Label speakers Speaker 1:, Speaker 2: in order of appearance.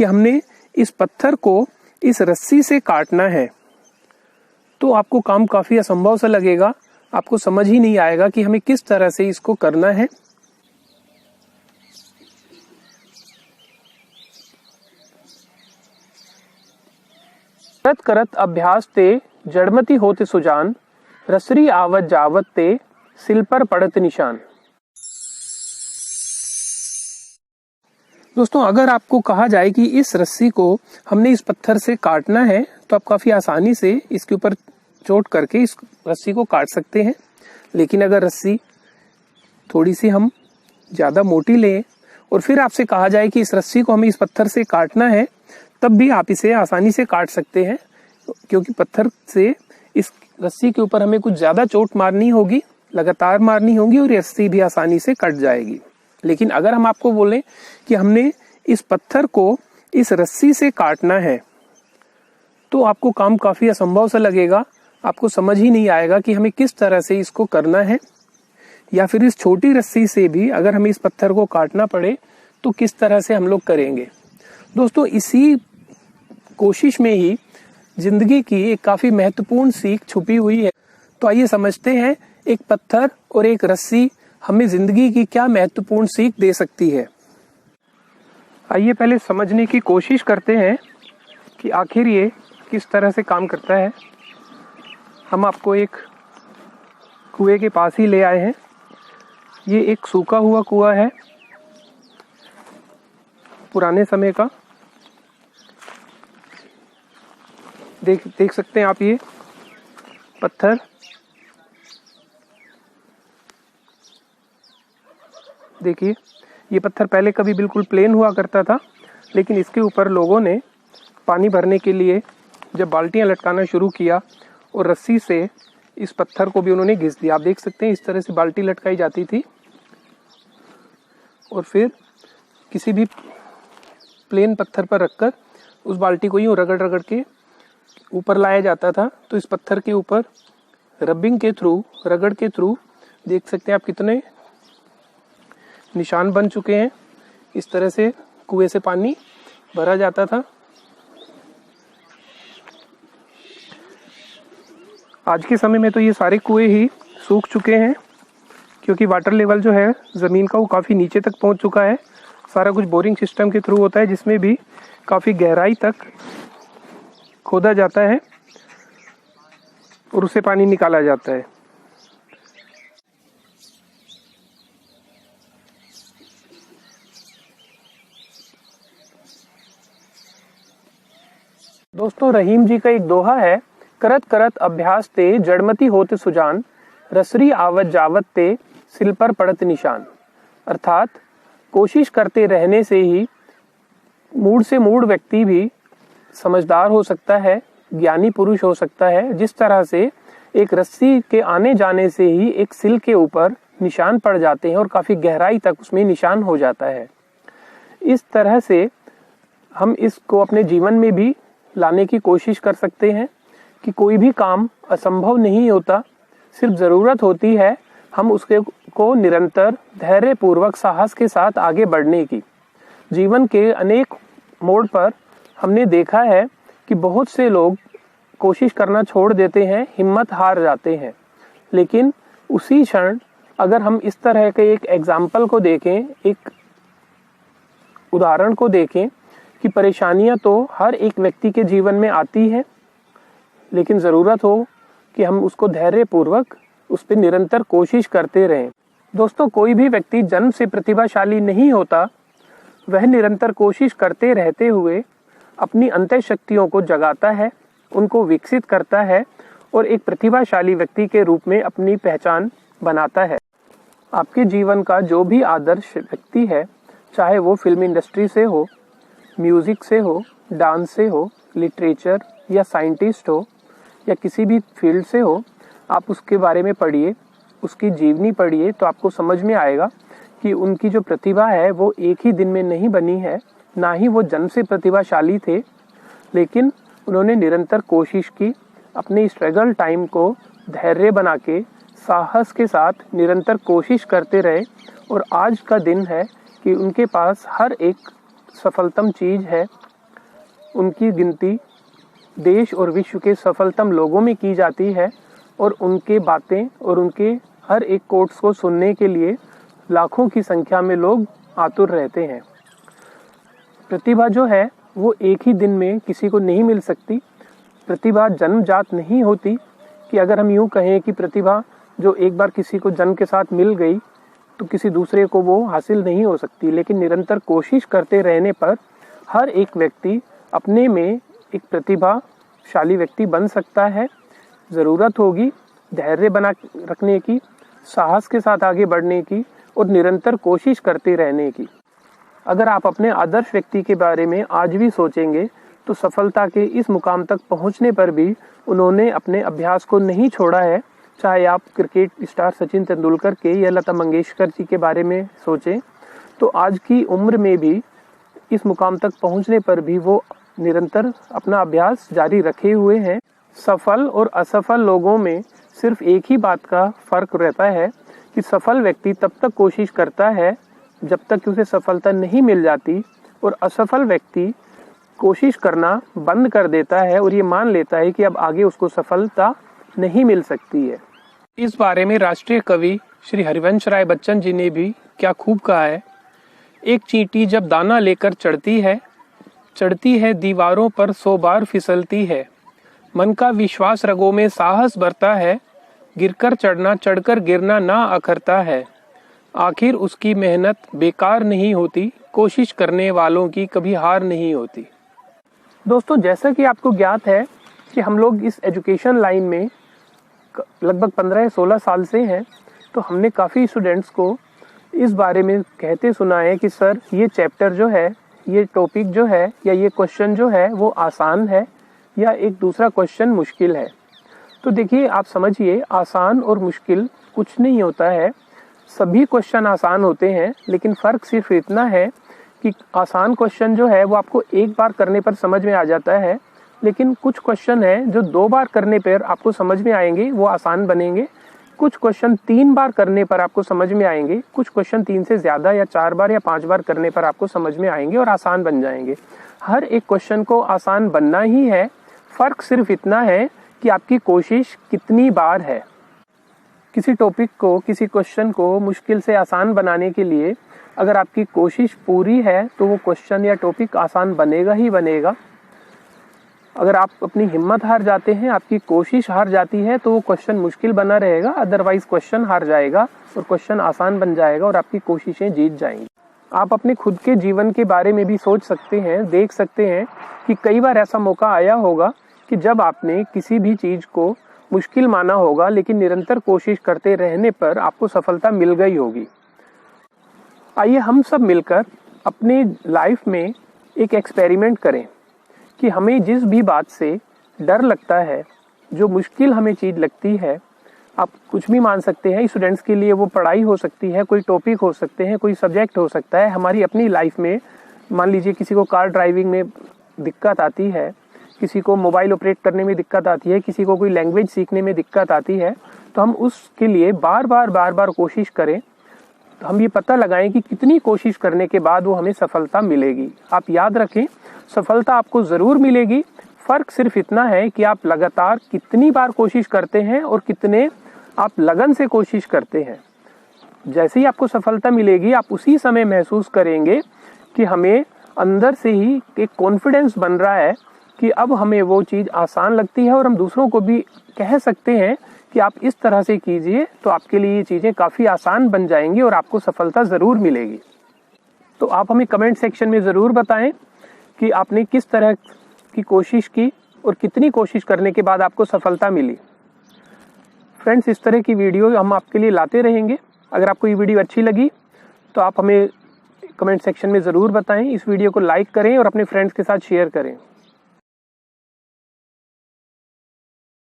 Speaker 1: कि हमने इस पत्थर को इस रस्सी से काटना है, तो आपको काम काफी असंभव सा लगेगा। आपको समझ ही नहीं आएगा कि हमें किस तरह से इसको करना है। करत करत अभ्यास ते जड़मती होते सुजान, रसरी आवत जावत ते सिल पर पड़त निशान। दोस्तों, अगर आपको कहा जाए कि इस रस्सी को हमने इस पत्थर से काटना है, तो आप काफी आसानी से इसके ऊपर चोट करके इस रस्सी को काट सकते हैं। लेकिन अगर रस्सी थोड़ी सी हम ज्यादा मोटी लें और फिर आपसे कहा जाए कि इस रस्सी को हमें इस पत्थर से काटना है, तब भी आप इसे आसानी से काट सकते हैं, क्योंकि पत्थर से इस रस्सी के ऊपर हमें कुछ ज्यादा चोट मारनी होगी, लगातार मारनी होगी और रस्सी भी आसानी से कट जाएगी। लेकिन अगर हम आपको बोलें कि हमने इस पत्थर को इस रस्सी से काटना है, तो आपको काम काफी असंभव सा लगेगा। आपको समझ ही नहीं आएगा कि हमें किस तरह से इसको करना है, या फिर इस छोटी रस्सी से भी अगर हमें इस पत्थर को काटना पड़े तो किस तरह से हम लोग करेंगे। दोस्तों, इसी कोशिश में ही जिंदगी की एक काफी महत्वपूर्ण सीख छुपी हुई है। तो आइए समझते हैं एक पत्थर और एक रस्सी हमें जिंदगी की क्या महत्वपूर्ण सीख दे सकती है। आइए पहले समझने की कोशिश करते हैं कि आखिर ये किस तरह से काम करता है। हम आपको एक कुएं के पास ही ले आए हैं। ये एक सूखा हुआ कुआं है, पुराने समय का। देख सकते हैं आप ये पत्थर। देखिए, ये पत्थर पहले कभी बिल्कुल प्लेन हुआ करता था, लेकिन इसके ऊपर लोगों ने पानी भरने के लिए जब बाल्टियां लटकाना शुरू किया और रस्सी से इस पत्थर को भी उन्होंने घिस दिया। आप देख सकते हैं इस तरह से बाल्टी लटकाई जाती थी और फिर किसी भी प्लेन पत्थर पर रखकर उस बाल्टी को यूं रगड़ रगड़ के ऊपर लाया जाता था। तो इस पत्थर के ऊपर रबिंग के थ्रू, रगड़ के थ्रू देख सकते हैं आप कितने निशान बन चुके हैं। इस तरह से कुएं से पानी भरा जाता था। आज के समय में तो ये सारे कुएं ही सूख चुके हैं, क्योंकि वाटर लेवल जो है ज़मीन का वो काफ़ी नीचे तक पहुंच चुका है। सारा कुछ बोरिंग सिस्टम के थ्रू होता है, जिसमें भी काफ़ी गहराई तक खोदा जाता है और उससे पानी निकाला जाता है। दोस्तों, रहीम जी का एक दोहा है, करत करत अभ्यास ते जड़मती होते सुजान, रसरी आवत जावत ते सिल पर पड़त निशान। अर्थात कोशिश करते रहने से ही मूड से मूड व्यक्ति भी समझदार हो सकता है, ज्ञानी पुरुष हो सकता है। जिस तरह से एक रस्सी के आने जाने से ही एक सिल के ऊपर निशान पड़ जाते हैं और काफी गहराई तक उसमें निशान हो जाता है। इस तरह से हम इसको अपने जीवन में भी लाने की कोशिश कर सकते हैं कि कोई भी काम असंभव नहीं होता, सिर्फ जरूरत होती है हम उसके को निरंतर धैर्य पूर्वक साहस के साथ आगे बढ़ने की। जीवन के अनेक मोड़ पर हमने देखा है कि बहुत से लोग कोशिश करना छोड़ देते हैं, हिम्मत हार जाते हैं। लेकिन उसी क्षण अगर हम इस तरह के एक एग्जाम्पल को देखें, एक उदाहरण को देखें कि परेशानियां तो हर एक व्यक्ति के जीवन में आती है, लेकिन ज़रूरत हो कि हम उसको धैर्य पूर्वक उस पर निरंतर कोशिश करते रहें। दोस्तों, कोई भी व्यक्ति जन्म से प्रतिभाशाली नहीं होता, वह निरंतर कोशिश करते रहते हुए अपनी अंतः शक्तियों को जगाता है, उनको विकसित करता है और एक प्रतिभाशाली व्यक्ति के रूप में अपनी पहचान बनाता है। आपके जीवन का जो भी आदर्श व्यक्ति है, चाहे वो फिल्म इंडस्ट्री से हो, म्यूजिक से हो, डांस से हो, लिटरेचर या साइंटिस्ट हो या किसी भी फील्ड से हो, आप उसके बारे में पढ़िए, उसकी जीवनी पढ़िए, तो आपको समझ में आएगा कि उनकी जो प्रतिभा है वो एक ही दिन में नहीं बनी है, ना ही वो जन्म से प्रतिभाशाली थे, लेकिन उन्होंने निरंतर कोशिश की, अपने स्ट्रगल टाइम को धैर्य बना के साहस के साथ निरंतर कोशिश करते रहे और आज का दिन है कि उनके पास हर एक सफलतम चीज़ है, उनकी गिनती देश और विश्व के सफलतम लोगों में की जाती है और उनके बातें और उनके हर एक कोट्स को सुनने के लिए लाखों की संख्या में लोग आतुर रहते हैं। प्रतिभा जो है वो एक ही दिन में किसी को नहीं मिल सकती। प्रतिभा जन्मजात नहीं होती कि अगर हम यूँ कहें कि प्रतिभा जो एक बार किसी को जन्म के साथ मिल गई तो किसी दूसरे को वो हासिल नहीं हो सकती, लेकिन निरंतर कोशिश करते रहने पर हर एक व्यक्ति अपने में एक प्रतिभाशाली व्यक्ति बन सकता है। ज़रूरत होगी धैर्य बना रखने की, साहस के साथ आगे बढ़ने की और निरंतर कोशिश करते रहने की। अगर आप अपने आदर्श व्यक्ति के बारे में आज भी सोचेंगे तो सफलता के इस मुकाम तक पहुंचने पर भी उन्होंने अपने अभ्यास को नहीं छोड़ा है। चाहे आप क्रिकेट स्टार सचिन तेंदुलकर के या लता मंगेशकर जी के बारे में सोचें तो आज की उम्र में भी इस मुकाम तक पहुंचने पर भी वो निरंतर अपना अभ्यास जारी रखे हुए हैं। सफल और असफल लोगों में सिर्फ एक ही बात का फर्क रहता है कि सफल व्यक्ति तब तक कोशिश करता है जब तक कि उसे सफलता नहीं मिल जाती, और असफल व्यक्ति कोशिश करना बंद कर देता है और ये मान लेता है कि अब आगे उसको सफलता नहीं मिल सकती है। इस बारे में राष्ट्रीय कवि श्री हरिवंश राय बच्चन जी ने भी क्या खूब कहा है। एक चींटी जब दाना लेकर चढ़ती है दीवारों पर 100 बार फिसलती है। मन का विश्वास रगों में साहस भरता है, गिरकर चढ़ना चढ़कर गिरना ना अखरता है। आखिर उसकी मेहनत बेकार नहीं होती, कोशिश करने वालों की कभी हार नहीं होती। दोस्तों, जैसा कि आपको ज्ञात है कि हम लोग इस एजुकेशन लाइन में लगभग 15 या 16 साल से हैं, तो हमने काफ़ी स्टूडेंट्स को इस बारे में कहते सुना है कि सर ये चैप्टर जो है, ये टॉपिक जो है या ये क्वेश्चन जो है वो आसान है या एक दूसरा क्वेश्चन मुश्किल है। तो देखिए, आप समझिए, आसान और मुश्किल कुछ नहीं होता है, सभी क्वेश्चन आसान होते हैं, लेकिन फ़र्क सिर्फ इतना है कि आसान क्वेश्चन जो है वो आपको एक बार करने पर समझ में आ जाता है, लेकिन कुछ क्वेश्चन है जो 2 बार करने पर आपको समझ में आएंगे, वो आसान बनेंगे। कुछ क्वेश्चन 3 बार करने पर आपको समझ में आएंगे, कुछ क्वेश्चन 3 से ज़्यादा या 4 बार या 5 बार करने पर आपको समझ में आएंगे और आसान बन जाएंगे। हर एक क्वेश्चन को आसान बनना ही है, फ़र्क सिर्फ इतना है कि आपकी कोशिश कितनी बार है। किसी टॉपिक को, किसी क्वेश्चन को मुश्किल से आसान बनाने के लिए अगर आपकी कोशिश पूरी है तो वो क्वेश्चन या टॉपिक आसान बनेगा ही बनेगा। अगर आप अपनी हिम्मत हार जाते हैं, आपकी कोशिश हार जाती है, तो वो क्वेश्चन मुश्किल बना रहेगा, अदरवाइज क्वेश्चन हार जाएगा और क्वेश्चन आसान बन जाएगा और आपकी कोशिशें जीत जाएंगी। आप अपने खुद के जीवन के बारे में भी सोच सकते हैं, देख सकते हैं कि कई बार ऐसा मौका आया होगा कि जब आपने किसी भी चीज़ को मुश्किल माना होगा, लेकिन निरंतर कोशिश करते रहने पर आपको सफलता मिल गई होगी। आइए हम सब मिलकर अपने लाइफ में एक एक्सपेरिमेंट करें कि हमें जिस भी बात से डर लगता है, जो मुश्किल हमें चीज़ लगती है, आप कुछ भी मान सकते हैं। स्टूडेंट्स के लिए वो पढ़ाई हो सकती है, कोई टॉपिक हो सकते हैं, कोई सब्जेक्ट हो सकता है। हमारी अपनी लाइफ में मान लीजिए किसी को कार ड्राइविंग में दिक्कत आती है, किसी को मोबाइल ऑपरेट करने में दिक्कत आती है, किसी को कोई लैंग्वेज सीखने में दिक्कत आती है, तो हम उसके लिए बार बार कोशिश करें। तो हम ये पता लगाएं कि कितनी कोशिश करने के बाद वो हमें सफलता मिलेगी। आप याद रखें, सफलता आपको ज़रूर मिलेगी, फ़र्क सिर्फ इतना है कि आप लगातार कितनी बार कोशिश करते हैं और कितने आप लगन से कोशिश करते हैं। जैसे ही आपको सफलता मिलेगी, आप उसी समय महसूस करेंगे कि हमें अंदर से ही एक कॉन्फिडेंस बन रहा है कि अब हमें वो चीज़ आसान लगती है और हम दूसरों को भी कह सकते हैं कि आप इस तरह से कीजिए तो आपके लिए ये चीज़ें काफ़ी आसान बन जाएंगी और आपको सफलता ज़रूर मिलेगी। तो आप हमें कमेंट सेक्शन में ज़रूर बताएं कि आपने किस तरह की कोशिश की और कितनी कोशिश करने के बाद आपको सफलता मिली। फ्रेंड्स, इस तरह की वीडियो हम आपके लिए लाते रहेंगे। अगर आपको ये वीडियो अच्छी लगी तो आप हमें कमेंट सेक्शन में ज़रूर बताएं। इस वीडियो को लाइक करें और अपने फ्रेंड्स के साथ शेयर करें।